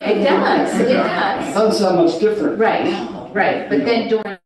It does, it does. Doesn't sound much different. Right, now. right, but then during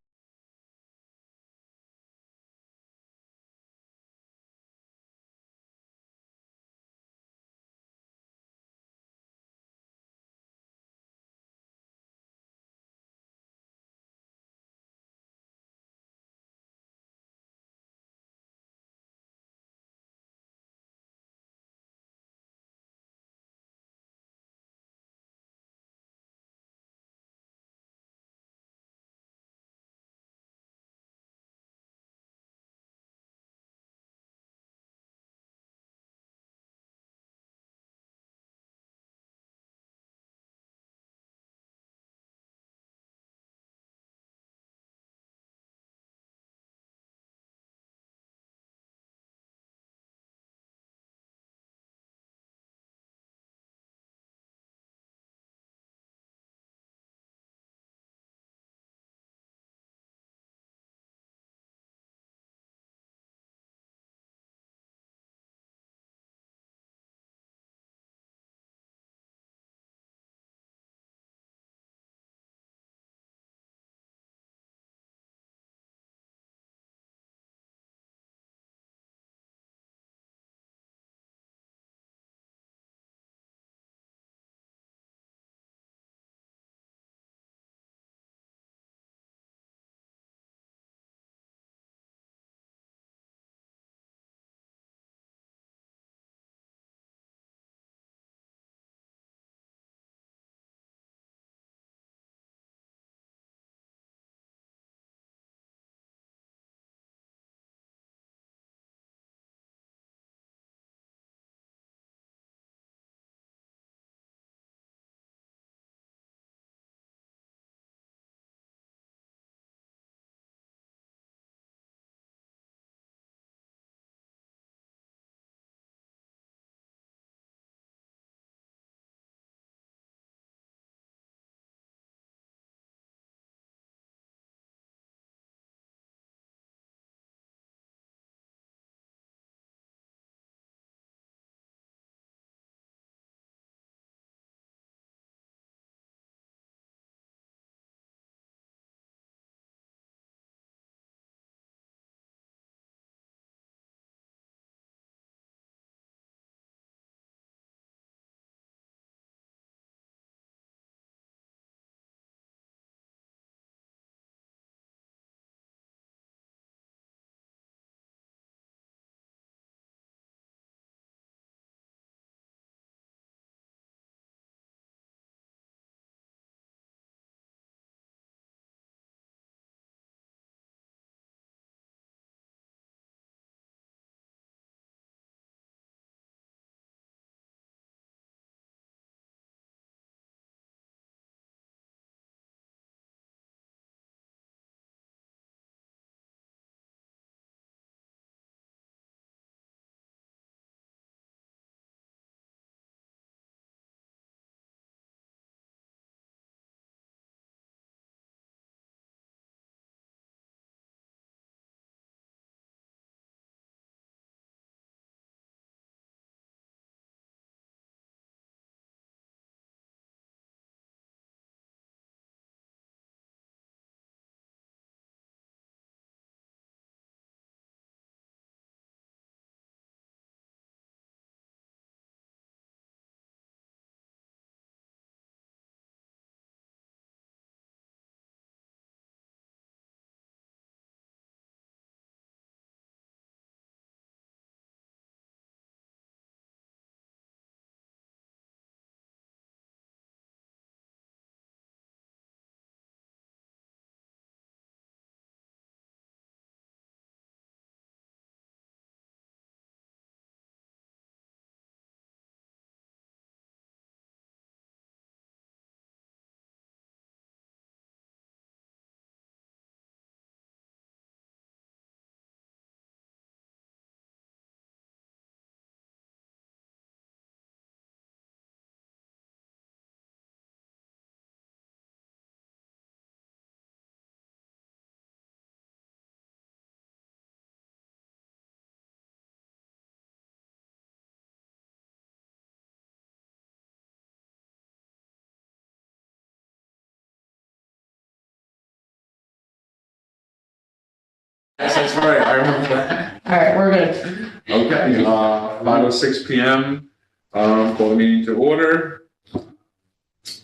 Yes, that's right, I remember that. All right, we're good. Okay, 5:06 PM, call the meeting to order.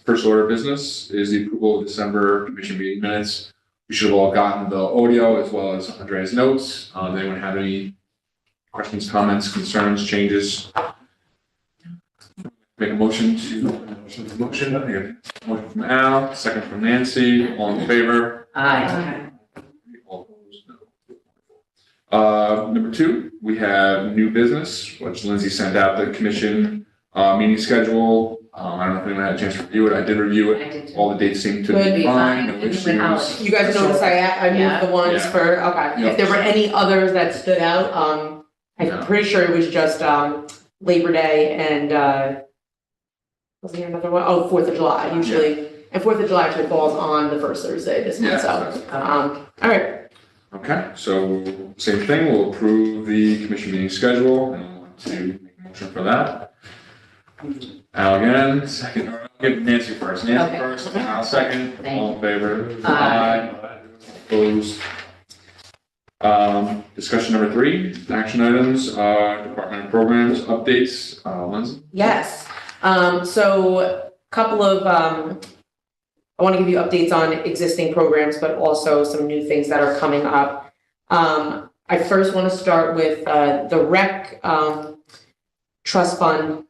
First order of business is the approval of December commission meeting minutes. We should have all gotten the audio as well as Andrea's notes. Does anyone have any questions, comments, concerns, changes? Make a motion motion from Al, second from Nancy, all in favor? Aye. All opposed? No. Number two, we have new business, which Lindsay sent out the commission meeting schedule. I don't know if anyone had a chance to review it. I did review it. I did too. All the dates seem to Good, be be fine. fine. No And with issues. holidays. You guys notice I moved the ones Yeah. for, okay. Yeah. If there were any others that stood out, No. I'm pretty sure it was just, Labor Day and, was there another one? Oh, 4th of July, usually. And 4th of July actually falls on the first Thursday this month, Yeah. so, all right. Okay, so same thing, we'll approve the commission meeting schedule and we'll want to make a motion for that. Al again, second, or I'll give Nancy first. Nancy Okay. first, Al second, Thank all in favor? Aye. Opposed? Discussion number 3, action items, department of programs, updates, Lindsay? Yes, so a couple of, I want to give you updates on existing programs, but also some new things that are coming up. I first want to start with, the rec, trust fund.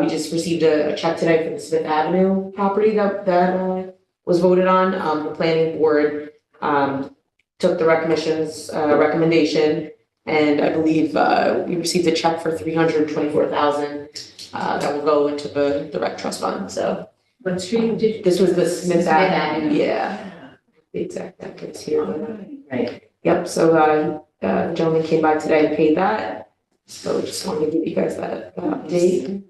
We just received a check today for the Smith Avenue property that was voted on. The planning board, took the rec commission's, recommendation. And I believe, we received a check for $324,000, that will go into the rec trust fund, so. What street did This was the Smith Smith Avenue, Avenue. yeah, the exact address here. Right. Yep, so, the gentleman came by today and paid that, so just wanted to give you guys that update.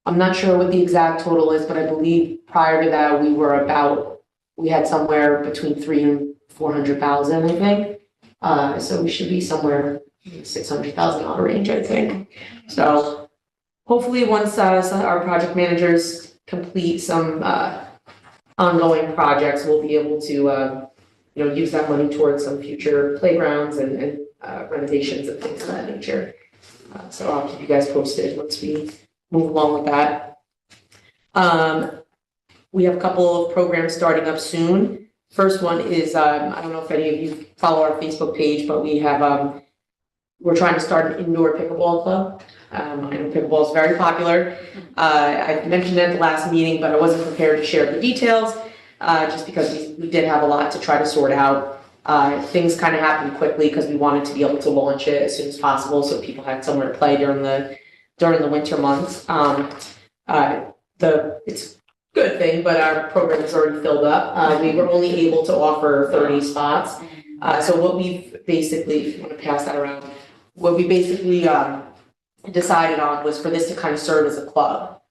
I'm not sure what the exact total is, but I believe prior to that, we had somewhere between 300,000 and 400,000, I think. So we should be somewhere in the $600,000 range, I think. So hopefully, once our project managers complete some ongoing projects, we'll be able to use that money towards some future playgrounds and renovations and things of that nature. So I'll keep you guys posted once we move along with that. We have a couple of programs starting up soon. First one is, I don't know if any of you follow our Facebook page, but we have, we're trying to start an indoor pickleball club. I know pickleball is very popular. I mentioned it at the last meeting, but I wasn't prepared to share the details, just because we did have a lot to try to sort out. Things kind of happened quickly because we wanted to be able to launch it as soon as possible, so people had somewhere to play during the winter months. It's a good thing, but our program is already filled up. We were only able to offer 30 spots. So what we've basically, if you want to pass that around, what we basically decided on was for this to kind of serve as a club.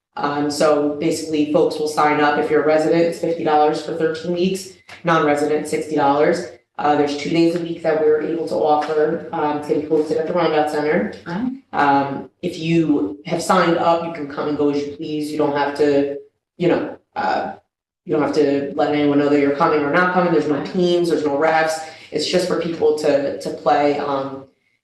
So basically, folks will sign up. If you're a resident, it's $50 for 13 weeks. Non-resident, $60. There's 2 days a week that we're able to offer. It's going to be hosted at the Rondout Center. If you have signed up, you can come and go as you please. You don't have to, you don't have to let anyone know that you're coming or not coming. There's no teams, there's no refs. It's just for people to play.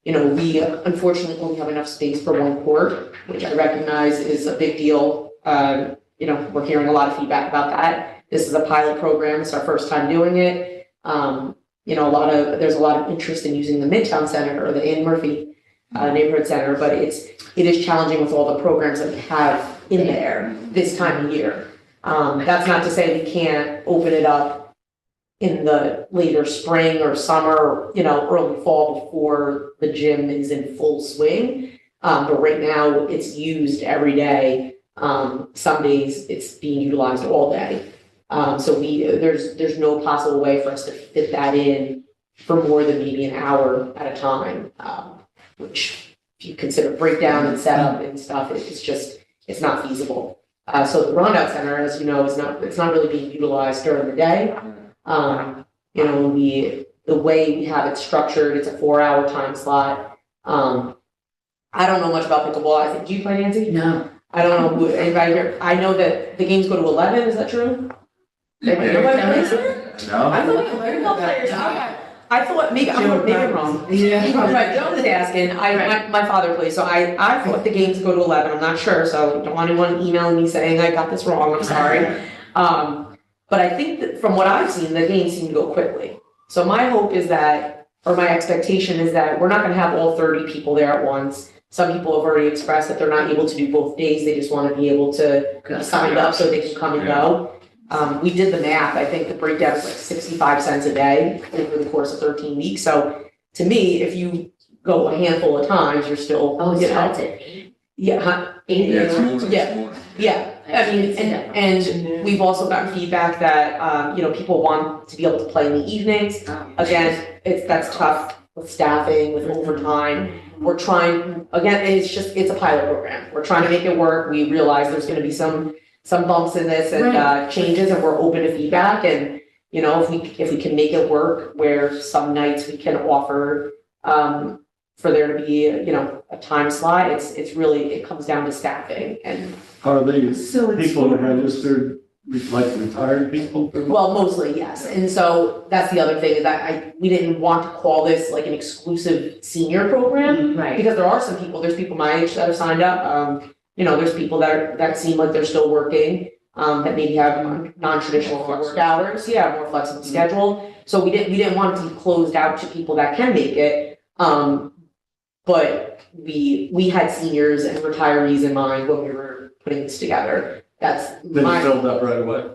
We unfortunately only have enough space for one court, which I recognize is a big deal. We're hearing a lot of feedback about that. This is a pilot program. It's our first time doing it. There's a lot of interest in using the Midtown Center or the Ann Murphy Neighborhood Center, but it is challenging with all the programs that we have in there this time of year. That's not to say we can't open it up in the later spring or summer, or, early fall before the gym is in full swing. But right now it's used every day. Some days it's being utilized all day. So there's no possible way for us to fit that in for more than maybe an hour at a time. Which if you consider breakdown and setup and stuff, it's not feasible. So the Rondout Center, as you know, it's not really being utilized during the day. The way we have it structured, it's a 4-hour time slot. I don't know much about pickleball. Do you play, Nancy? No. I don't know anybody here. I know that the games go to 11. Is that true? No? I thought pickleball players, I thought, maybe I'm wrong. Yeah. Right, Joe was asking, my father plays, so I thought the games go to 11, I'm not sure, so don't want anyone emailing me saying I got this wrong, I'm sorry. But I think that from what I've seen, the games seem to go quickly. So my hope is that, or my expectation is that we're not gonna have all 30 people there at once. Some people have already expressed that they're not able to do both days, they just wanna be able to be signed up so they can come and go. We did the math, I think the breakdown is like 65 cents a day over the course of 13 weeks, so to me, if you go a handful of times, you're still, Oh, you so know, that's it. yeah, Yeah, it's more, it's Yeah. more. yeah, I mean, and we've also gotten feedback that, people want to be able to play in the evenings. Again, that's tough with staffing, with overtime. We're trying, again, it's a pilot program. We're trying to make it work. We realize there's gonna be some bumps in this and, changes, and we're open to feedback. And, if we can make it work where some nights we can offer, for there to be, a time slot, it's really, it comes down to staffing and, Are these So it's people for- registered, like retired people? well, mostly, yes. And so that's the other thing is that we didn't want to call this like an exclusive senior program. Right. Because there are some people, there's people my age that are signed up, there's people that seem like they're still working, that maybe have non-traditional work hours, more flexible schedule. So we didn't want it to be closed out to people that can make it, but we had seniors and retirees in mind when we were putting this together. That's Then my. filled up right away.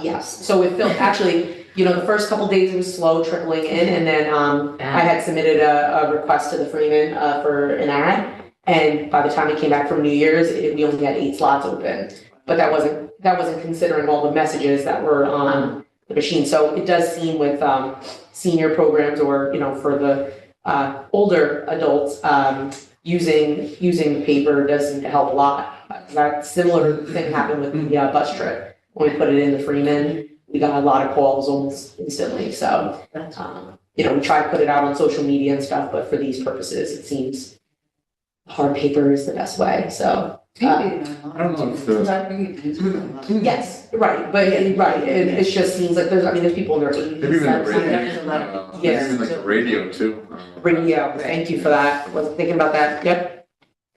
Yes, so it felt, actually, the first couple days it was slow trickling in, and then, I had submitted a request to the Freeman, for an ad. And by the time it came back from New Year's, we only had 8 slots open, but that wasn't considering all the messages that were on the machine. So it does seem with, senior programs or, for the, older adults, using the paper does seem to help a lot. That similar thing happened with the, bus trip. When we put it in the Freeman, we got a lot of calls almost instantly, so, we try to put it out on social media and stuff, but for these purposes, it seems hard paper is the best way, so. I don't know if the, Yes, right, but, it just seems like there's people in their eighties. maybe even the radio, maybe Yes. even like the radio too. Radio, thank you for that, wasn't thinking about that, yep.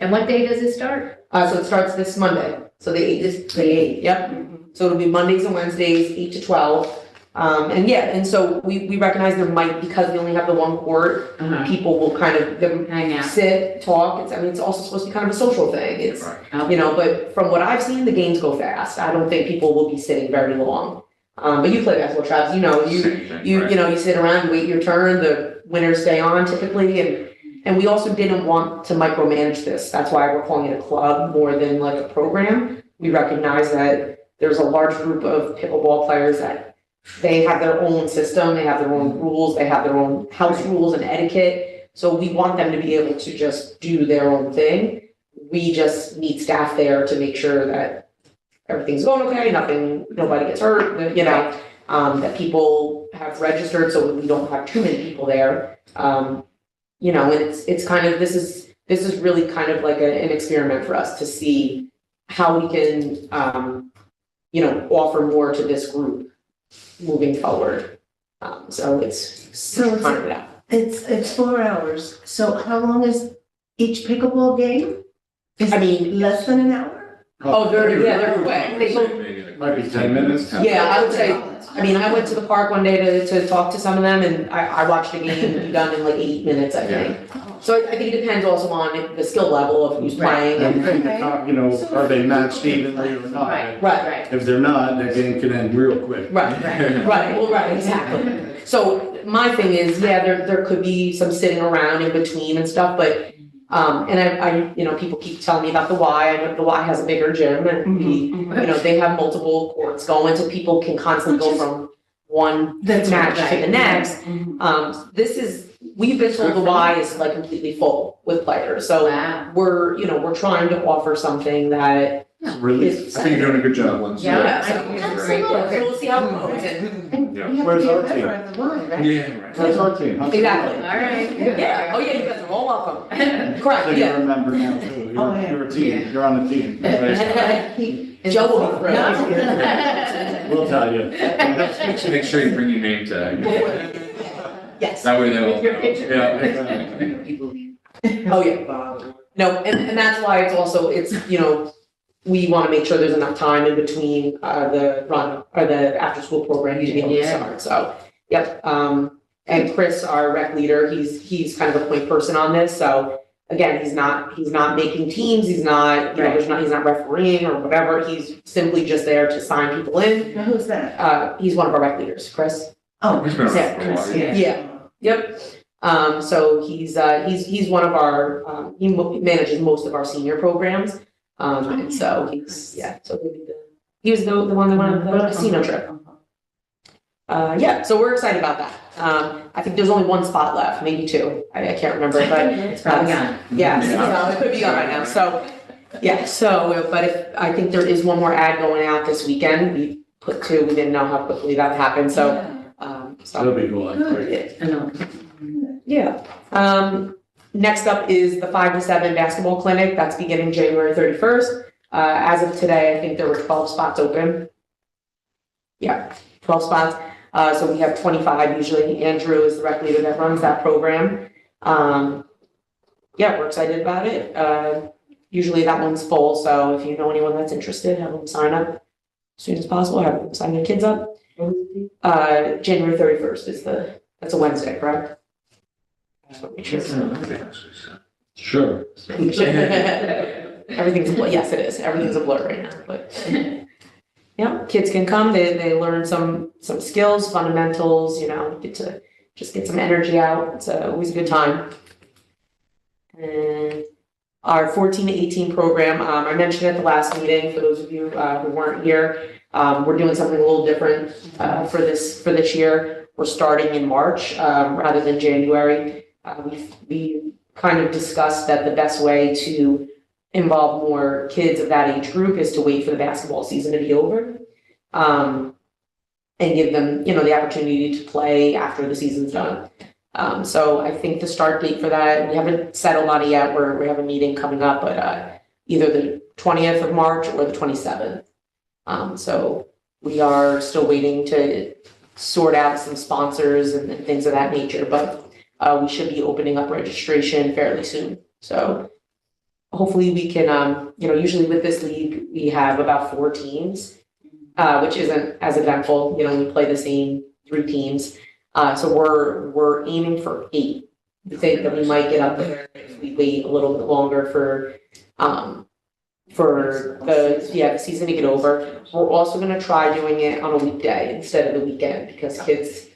And what day does it start? So it starts this Monday, so the 8th, yep. So it'll be Mondays and Wednesdays, 8 to 12. And so we recognize there might, because we only have the one court, people will kind of, Hang out. sit, talk, it's also supposed to be kind of a social thing, it's, Right. but from what I've seen, the games go fast, I don't think people will be sitting very long. But you play basketball, Travis, Same thing, right. you sit around, wait your turn, the winners stay on typically, and we also didn't want to micromanage this, that's why we're calling it a club more than like a program. We recognize that there's a large group of pickleball players that they have their own system, they have their own rules, they have their own house rules and etiquette. So we want them to be able to just do their own thing. We just need staff there to make sure that everything's going okay, nobody gets hurt, that people have registered so we don't have too many people there. And it's kind of, this is really kind of like an experiment for us to see how we can, offer more to this group moving forward. So it's kind of that. It's 4 hours, so how long is each pickleball game? Is I it mean, less than an hour? oh, they're away. They go, Maybe like- Might be 10 minutes. yeah, I would say, I went to the park one day to talk to some of them, and I watched the game be done in like 8 minutes, I think. So I think it depends also on the skill level of who's playing. And are they matched evenly or not? Right, If they're not, that game can end real quick. right, exactly. So my thing is, there could be some sitting around in between and stuff, but, and people keep telling me about the Y, I know the Y has a bigger gym, and they have multiple courts going, so people can constantly go from one That's match to right. the next. We've been told the Y is like completely full with players, so Wow. we're trying to offer something that Really? is. I think you're doing a good job, Lindsay. Yeah, so- absolutely. So we'll see how it goes, and And Yeah. you have Where's to be a our member team? of the Y, right? Yeah, right. Where's our team? How's it Exactly. going? All right. Yeah, oh yeah, you guys are all welcome. So Correct, you're yeah. a member now too. Oh, yeah. You're a team. You're on the team. Joe will be thrilled. We'll tell you. Make sure you bring your name tag. Yes. That way they'll. With your picture. Yeah, exactly. People. Oh, yeah. No, and that's why it's, you know, we want to make sure there's enough time in between, the run, or the after-school program to be able to Yeah. start, so, yep. And Chris, our rec leader, he's kind of a point person on this, so, again, he's not making teams, he's not, you know, he's not refereeing or whatever, he's simply just there to sign people in. Now, who's that? He's one of our rec leaders, Chris. Oh, He's been around for a while. Yeah. Yep. So he's one of our, he manages most of our senior programs. And so he was the one that went on the casino trip. Yeah, so we're excited about that. I think there's only one spot left, maybe two. I can't remember, but It's probably gone. yeah, Yeah. it could be gone right now. So, yeah, so, but I think there is one more ad going out this weekend. We put two, we didn't know how quickly that happened, so, That'll be cool. I know. Yeah. Next up is the 5 to 7 basketball clinic. That's beginning January 31st. As of today, I think there were 12 spots open. Yeah, 12 spots. So we have 25 usually. Andrew is the rec leader that runs that program. Yeah, we're excited about it. Usually that one's full, so if you know anyone that's interested, have them sign up as soon as possible. Have them sign their kids up. January 31st is that's a Wednesday, correct? Just wanna make sure. Sure. Everything's, yes, it is. Everything's a blur right now, but. Yeah, kids can come, they learn some skills, fundamentals, you know, get to just get some energy out. It's always a good time. And our 14 to 18 program, I mentioned at the last meeting, for those of you who weren't here, we're doing something a little different for this year. We're starting in March rather than January. We kind of discussed that the best way to involve more kids of that age group is to wait for the basketball season to be over. And give them, you know, the opportunity to play after the season's done. So I think the start date for that, we haven't settled on it yet, we have a meeting coming up, but either the 20th of March or the 27th. So we are still waiting to sort out some sponsors and things of that nature, but we should be opening up registration fairly soon. So hopefully we can, you know, usually with this league, we have about 4 teams, which isn't as eventful. You know, we play the same 3 teams. So we're aiming for 8. We think that we might get up there if we wait a little bit longer for the season to get over. We're also gonna try doing it on a weekday instead of the weekend, because kids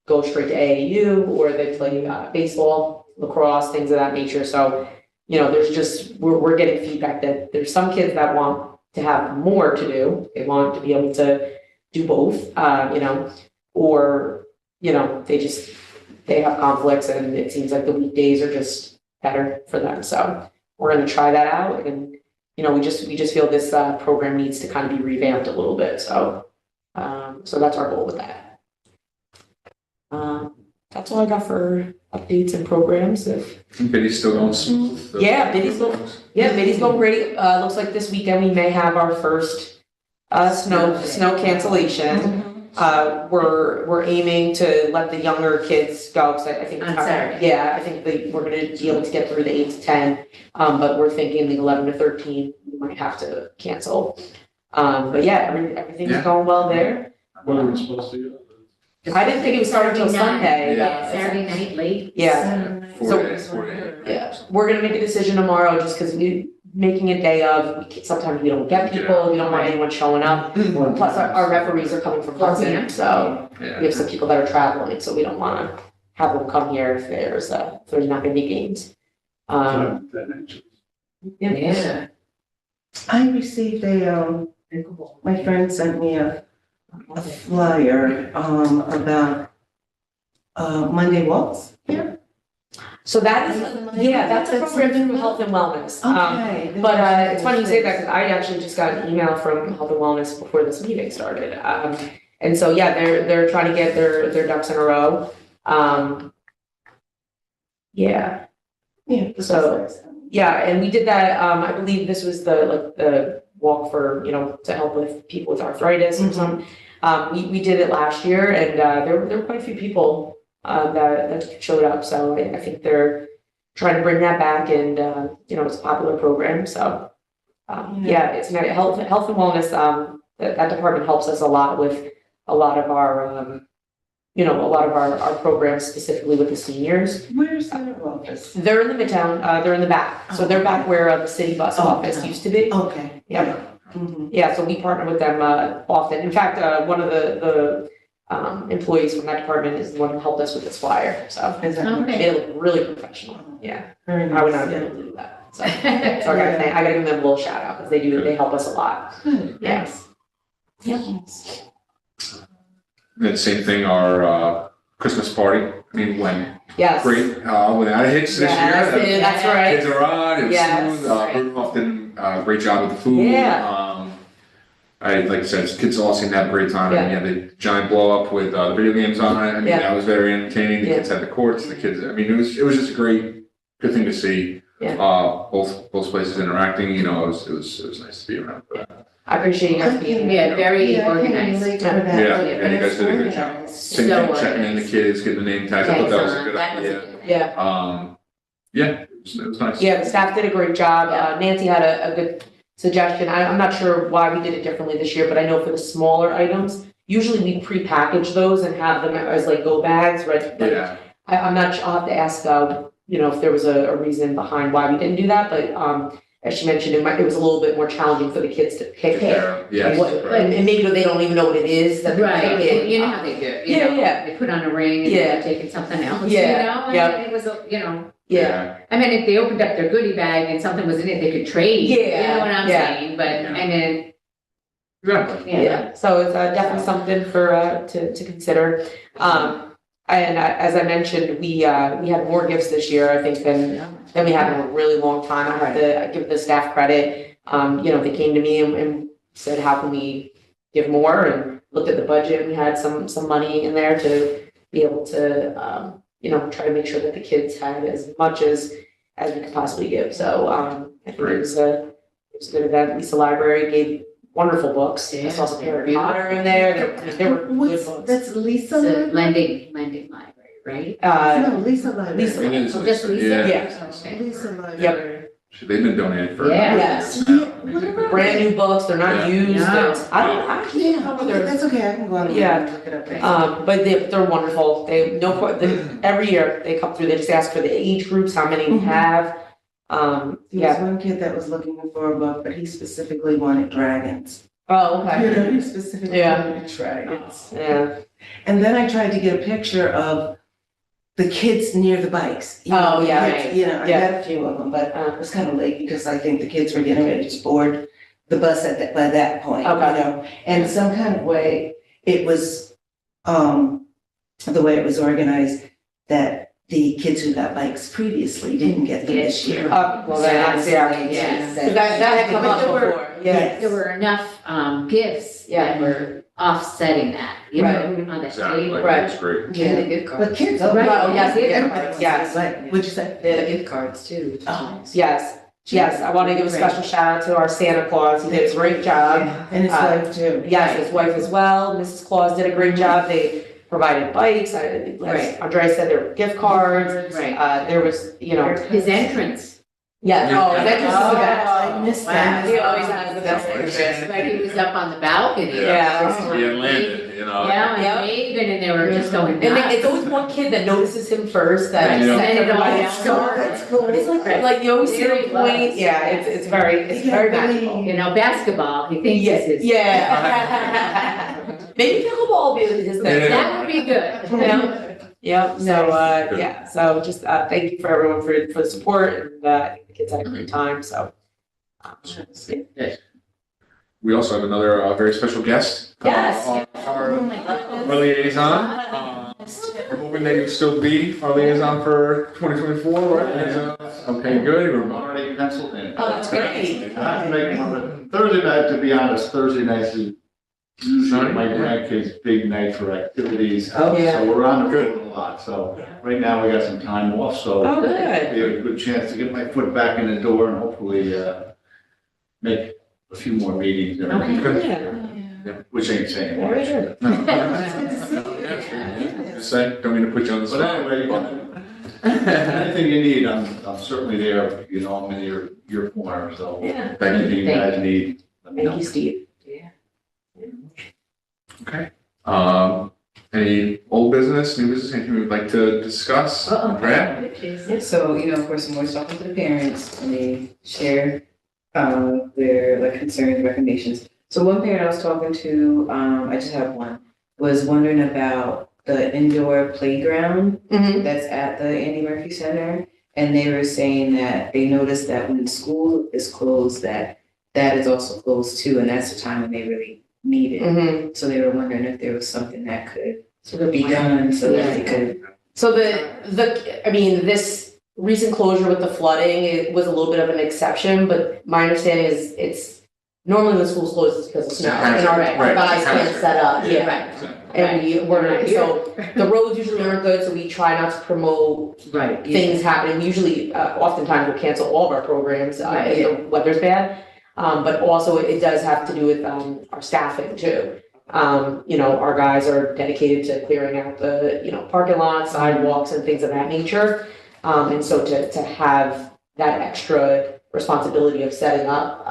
go straight to AAU or they play baseball, lacrosse, things of that nature. So, you know, there's just, we're getting feedback that there's some kids that want to have more to do. They want to be able to do both, you know, or, you know, they have conflicts and it seems like the weekdays are just better for them. So we're gonna try that out, and, you know, we just feel this program needs to kind of be revamped a little bit. So, so that's our goal with that. That's all I got for updates and programs. Biddy's still going smooth. Yeah, Biddy's going great. Looks like this weekend we may have our first snow cancellation. We're aiming to let the younger kids go, because I think. On Saturday. Yeah, I think we're gonna be able to get through the 8 to 10, but we're thinking the 11 to 13, we might have to cancel. But yeah, everything's Yeah. going well there. What are we supposed to do? I didn't think it would start until Sunday. Yeah, Saturday night late. Yeah. Four days. Yeah, we're gonna make a decision tomorrow, just because making a day of, sometimes we don't get people, we don't want anyone showing up. Plus, our referees are coming from Hudson, so we Yeah. have some people that are traveling, so we don't wanna have them come here if there's not gonna be games. Yeah. Yeah. I received my friend sent me a flyer, about, Monday walks. So that is, that's a program through Health and Wellness. Okay. But it's funny you say that, because I actually just got an email from Health and Wellness before this meeting started. And so, yeah, they're trying to get their ducks in a row. Yeah. Yeah. So, yeah, and we did that, I believe this was the walk for, you know, to help with people with arthritis or something. We did it last year and, there were quite a few people, that showed up. So I think they're trying to bring that back and, it's a popular program. So, yeah, it's health and wellness. That department helps us a lot with a lot of our, our programs specifically with the seniors. Where's their office? They're in the Midtown, they're in the back. So they're back where the city bus office used to be. Okay. Yeah. Mhm. Yeah, so we partner with them often. In fact, one of the employees from that department is the one who helped us with this flyer. So Is that Okay. they look really professional. Yeah, very nice? I would not be able to do that. So, so I gotta give them a little shout out because they help us a lot. Good. Yes. And same thing, our Christmas party, I mean, went Yes. great, without hitch this Yes, year. that's right. Kids are on, it was Yes. smooth, Rudolph did a great job with the food. Yeah. Like I said, kids all seemed to have a great time, and Yeah. yeah, the giant blow up with, the video games on it, I mean, Yeah. that was very entertaining, the Yeah. kids had the courts, the kids, I mean, it was just a good thing to see. Yeah. Both places interacting, it was nice to be around for that. I appreciate you guys being here. Yeah, very Yeah, I can't organized. relate to that. Yeah, but and you guys it's did a good job. organized. Same So thing, checking in the kids, getting the name tags, I thought that was a good idea. Yeah. Yeah, it was nice. Yeah, the staff did a great job. Nancy had a good suggestion. I'm not sure why we did it differently this year, but I know for the smaller items, usually we pre-package those and have them as like go bags, right? But Yeah, I'm not sure, I'll have to ask, if there was a reason behind why we didn't do that, but, as she mentioned, it was a little bit more challenging for the kids to pick. yes, What, right. and maybe they don't even know what it is that they're Right, picking. you know how they do it, you Yeah, know, yeah. they put on a ring and Yeah. they're taking something else, Yeah, and yeah. it was, Yeah, I mean, if they opened up their goodie bag and something was in it, they could trade, you Yeah, know what I'm yeah. saying, but, Yeah. and then, Exactly. yeah, so it's definitely something for, to consider. And as I mentioned, we had more gifts this year, I think, than we had in a really long time. I have to give the staff credit. They came to me and said, how can we give more? And looked at the budget, we had some money in there to be able to, try to make sure that the kids had as much as we could possibly give. So, I think it was a good event. Lisa Library gave wonderful books. I saw some Harry Potter in there. There were good What's, books. that's Lisa? it's a Library? lending library, right? No, Lisa Library. Lisa. It is, Oh, just Lisa? yeah. Okay. Lisa Library. Yep. They've been donating for. Yeah. Yes. Yeah, whatever. Brand new books, they're not Yeah. used. No. I can't remember Okay, their, that's okay, I can go on Yeah. and look it up. but they're wonderful. Every year they come through, they just ask for the age groups, how many we Mhm. have. There was Yeah. one kid that was looking for a book, but he specifically wanted dragons. Oh, He specifically Yeah. wanted dragons. Yeah. And then I tried to get a picture of the kids near the bikes. You know, Oh, yeah, kids, right. I Yeah. got a few of them, but it was kind of late because I think the kids were getting ready to board the bus by that point, Okay. And some kind of way, it was, the way it was organized, that the kids who got bikes previously didn't get them this year. Well, that's, yeah. Yes. Because that had come But up there were- before, yeah. Yes. There were enough, gifts Yeah. that were offsetting that, you know, Right. on the Exactly, table. Right. that's great. Yeah. good But kids, Right. Oh, yes, the gift everybody cards, wants yes. to get what'd you say? The gift cards too. Oh. Yes, I want to give a special shout out to our Santa Claus, he did a great job. And his wife too. Yes, his wife as well, Mrs. Claus did a great job, they provided bikes, as Right. Andrea said, there were gift cards. Right. There was, His entrance, yeah, oh, that just is the best. I missed that. He always has the best Right. entrance. like he was up on the balcony. Yeah. He had landed, Yeah, Yep. and Megan, and they were just going And then nuts. it's always one kid that notices him first, that Right. sets And it all everybody gets else. That's cool. It's like you always see Very the point, close. yeah, it's very magical. You know, basketball, he thinks Yeah, this is. yeah. Maybe pickleball will be his next. Yeah. That would be good, you know? Yeah, so, Good. yeah, so just, thank you for everyone for the support, and, I think the kids had a great time, so. Yeah. We also have another, very special guest. Yes. Our Oh my goodness. our liaison, we're hoping that you'll still be our liaison for 2024, right? Okay, good, we're Already penciled in. Oh, that's great. I have to make one, but Thursday night, to be honest, Thursday nights is usually my grandkids' big night for activities. Oh, yeah. So we're on the road a lot, so right now we got some time off, so Oh, good. we have a good chance to get my foot back in the door and hopefully, make a few more meetings and Okay. everything. Yeah. which ain't saying Very much. good. No, just saying, don't mean to put you on the But spot. anyway, anything you need, I'm certainly there, you know, I'm in your corner, so. Yeah. Thank you. Anything you guys need, let me know. Thank you, Steve. Okay. Any old business, new business, anything we'd like to discuss? Andrea? So, of course, I'm always talking to the parents and they share their like concerns, recommendations. So one parent I was talking to, I just have one, was wondering about the indoor playground Mm-hmm. that's at the Andy Murphy Center. And they were saying that they noticed that when school is closed, that is also closed too, and that's the time when they really need it. Mm-hmm. So they were wondering if there was something that could be done so that they could. So this recent closure with the flooding, it was a little bit of an exception, but my understanding is it's normally when schools close, it's because of snow. And our Right. guys can't set up, yeah. Right. And so the roads usually aren't good, so we try not to promote Right. things happening. We usually, oftentimes we'll cancel all of our programs if the weather's bad. But also it does have to do with, our staffing too. Our guys are dedicated to clearing out the, parking lots, sidewalks and things of that nature. And so to have that extra responsibility of setting up,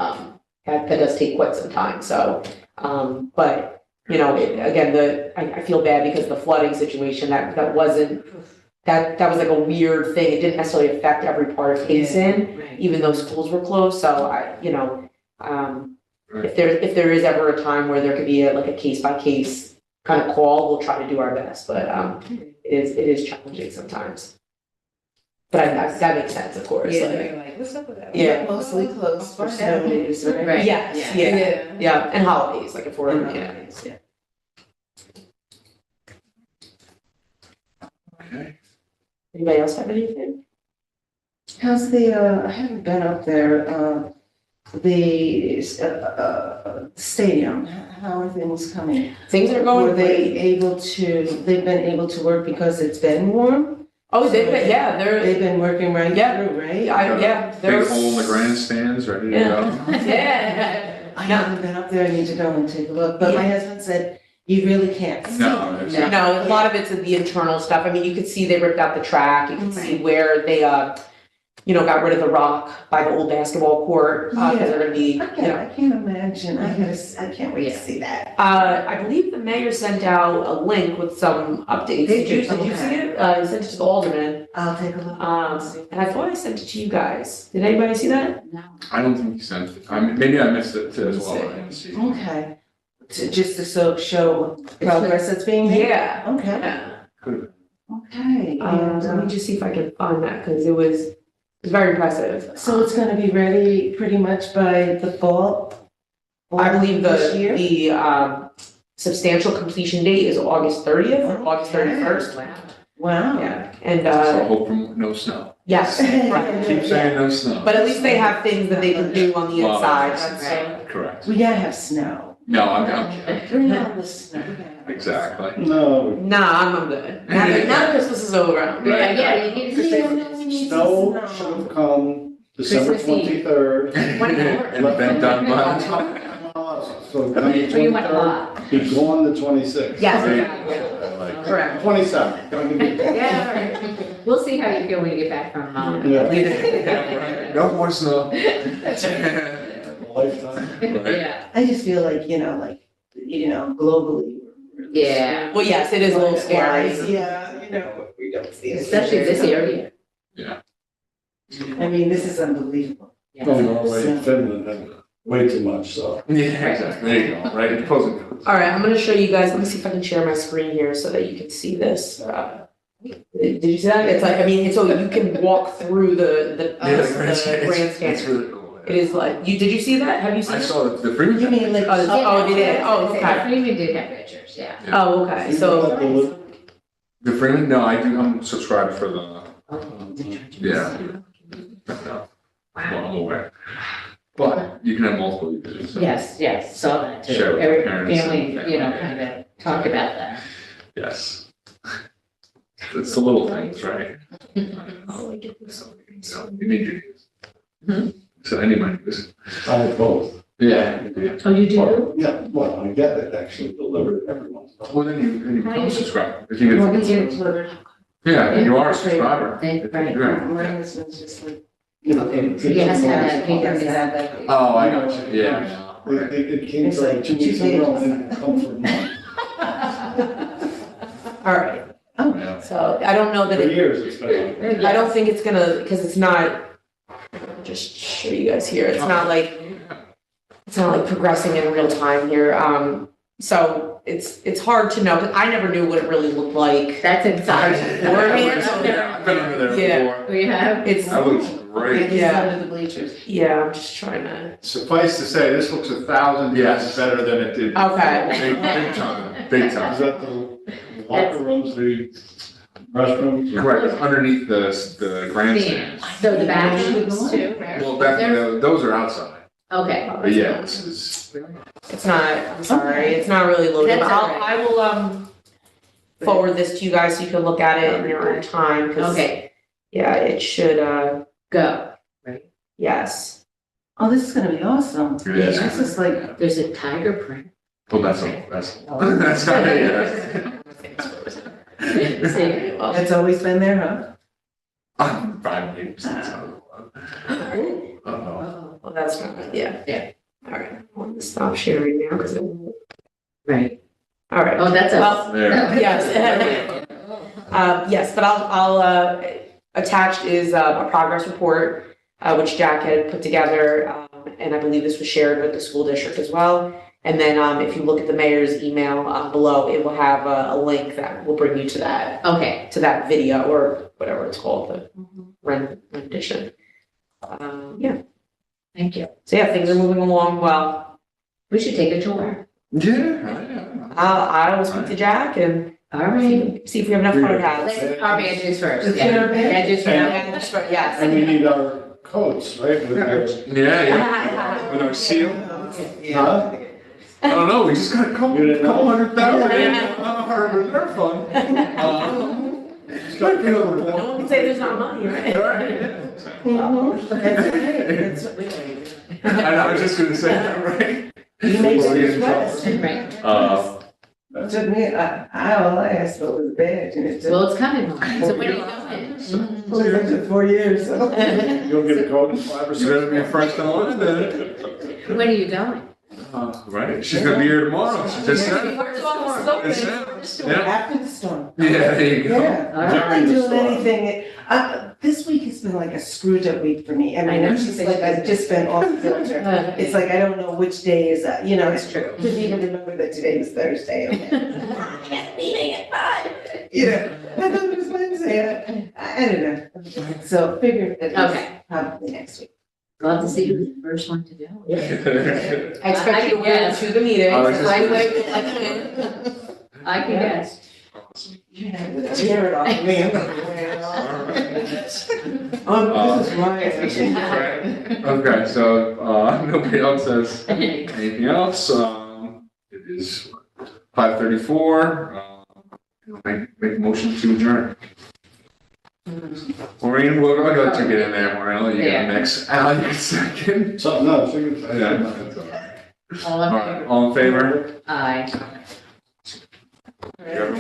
that does take quite some time. So, but, I feel bad because the flooding situation, that was like a weird thing. It didn't necessarily affect every part of Payson, Right. even though schools were closed. So if there is ever a time where there could be a case by case kind of call, we'll try to do our best, but it is challenging sometimes. But that makes sense, of course. Yeah, like- they're like, what's up with that? Yeah. Mostly closed for Find snow out. days, right? Right. Yes, yeah, and holidays, like if we're, yeah. Okay. Anybody else have anything? How's the, I haven't been up there, the stadium, how are things coming? Things are going Were they great. they've been able to work because it's been warm? Oh, they're, They've been working right Yeah. through, right? they're. Big hole in the grandstands, ready to go. Yeah. I haven't been up there, I need to go and take a look, but my husband said, you really can't see. No, it's- No, a lot of it's the internal stuff. I mean, you could see they ripped out the track. You can see where they, got rid of the rock by the old basketball court, because they're gonna be, I can't imagine, I can't wait to see that. I believe the mayor sent out a link with some updates. Did you see it? He sent it to the alderman, I'll take a look. and I thought I sent it to you guys. Did anybody see that? No. I don't think you sent it. Maybe I missed it too as well. I didn't see. Okay, just to show progress that's being made? Yeah. Okay, Yeah. Could've okay, Let me and, just see if I can find that, because it was very impressive. so it's gonna be ready pretty much by the fall? I believe This year? the substantial completion date is August 30th or August Okay. 31st. Wow. Yeah, and, So hope for no snow. yes, right. Keep saying no snow. But at least they have things that they can do on the Well, inside. Right. Correct. We gotta have snow. No, I'm kidding. Bring on the snow. Exactly. No, Nah, I'm good. Now that Christmas is over. I'm good. Yeah, you need to. We need some snow should have come December Christmas Eve. 23rd. And been done by. So So you went a lot. be gone the 26th. Yes. Correct. 27th. Don't give me- Yeah, all right. We'll see how you feel when you get back from, Yeah. No more snow. Lifetime. yeah, I just feel like, globally. yeah, Well, yes, it is a little scary. Yeah, we don't see it. especially this area. I mean, this is unbelievable. Yeah. Oh, Norway and Finland have way too much, so. Yeah, exactly. There you go. Right. Pros and cons. All right, I'm gonna show you guys, let me see if I can share my screen here so that you can see this. Did you see that? It's like, so you can walk through the grandstand. It's really cool. It is like, did you see that? Have you seen I it? saw the Freeman. You mean like? Oh, they did? Oh, okay. Freeman did have pictures, yeah. Oh, okay, so, The Freeman? No, I do. I'm subscribed for the. Yeah. No. Well, aware. But you can have multiple users. so- Yes, saw that too. Share with Every parents and family, family. kind of talked about that. Yes. It's the little things, right? oh, I get this. So you need your use. So any money, I have both. Yeah. Oh, you do? Well, yeah, well, I get it actually delivered every once in a while. Well, then you become a subscriber. If you Well, get, we get it delivered. yeah, you are a subscriber. Right. Yeah. Mine was just like, You know, it- He has to have that, he Has has to to have have that. Oh, I got you, yeah. It came It's for like like 2 weeks in a row and didn't come for a month. All right, Yeah. so I don't know that For it, years it's been. I don't think it's gonna, because it's not, I'll just show you guys here, it's not like progressing in real time here, so it's hard to know, 'cause I never knew what it really looked like. That's inside. Yeah, I've been under there Yeah. before. We have. It's, That looks great. Yeah. Under the bleachers. yeah, I'm just trying to, Suffice to say, this looks 1,000 Yes. times better than it did. okay. Big time, big Is time. that the locker rooms, the restrooms? Correct, underneath the grandstands. So the bathrooms too, right? Well, those are outside, Okay. but yeah, this is, It's not, I'm sorry, it's not really loaded, but That's all right. I will, forward this to you guys so you can look at it in your own time, 'cause, Okay, yeah, it should, go. yes. oh, this is gonna be awesome. it is. This is like, There's a tiger print. Well, that's not it, yeah. See? it's always been there, I'm 5 years. Uh-oh. Well, that's not, yeah. Yeah. All right, I want to stop sharing now, because it won't, Right. all right. Oh, that's Well, us. There. Yes. Yes, but I'll attached is a progress report, which Jack had put together, and I believe this was shared with the school district as well. And then, if you look at the mayor's email, below, it will have a link that will bring you to Okay. that video or whatever it's called, the rendition. Yeah, Thank you. so yeah, things are moving along well. We should take a tour. Yeah. I will speak to Jack and All right. see if we have enough photo Let's pads. our managers first. Let's Yeah. get our managers. Managers first. Yes. And we need our coats, right? With our- Yeah. With our seal. Huh? I don't know, we just got a couple You didn't know? 100,000 in our reserve fund. Just gotta get over No that. one can say there's not money, right? That's what we need. I was just gonna say that, right? You make Well, it yeah. sweat. Right. It took me, all I asked for was a badge and it took, Well, it's coming. So when are you going? it took 4 years, so. You'll get a coat in 5 or 6. You're gonna be first in line then. When are you going? Right, she's gonna be here tomorrow, she just said it. It's it. Yeah, After the storm. yeah, there you go. Yeah, All I'm right. not doing anything, this week has been like a screwed up week for me, I mean, it's just like, I've just been off filter. It's like, I don't know which day is, it's true, couldn't even remember that today was Thursday, I'm like, I got a meeting at 5. I thought it was Wednesday, I don't know, so figure that Okay. it's probably next week. Love to see who's the first one to go. I expect you to wear them to the meeting. I was just I gonna would, say. I can guess. You're not gonna tear it off me. This is my. Okay, so, nobody else has anything else, it is 5:34, make a motion to adjourn. Maureen, we'll let you get in there, Maureen, I'll let you get in next, Al, you get second. Something else, you can- Yeah, that's all right. All All in right, favor? all in favor? Aye. You have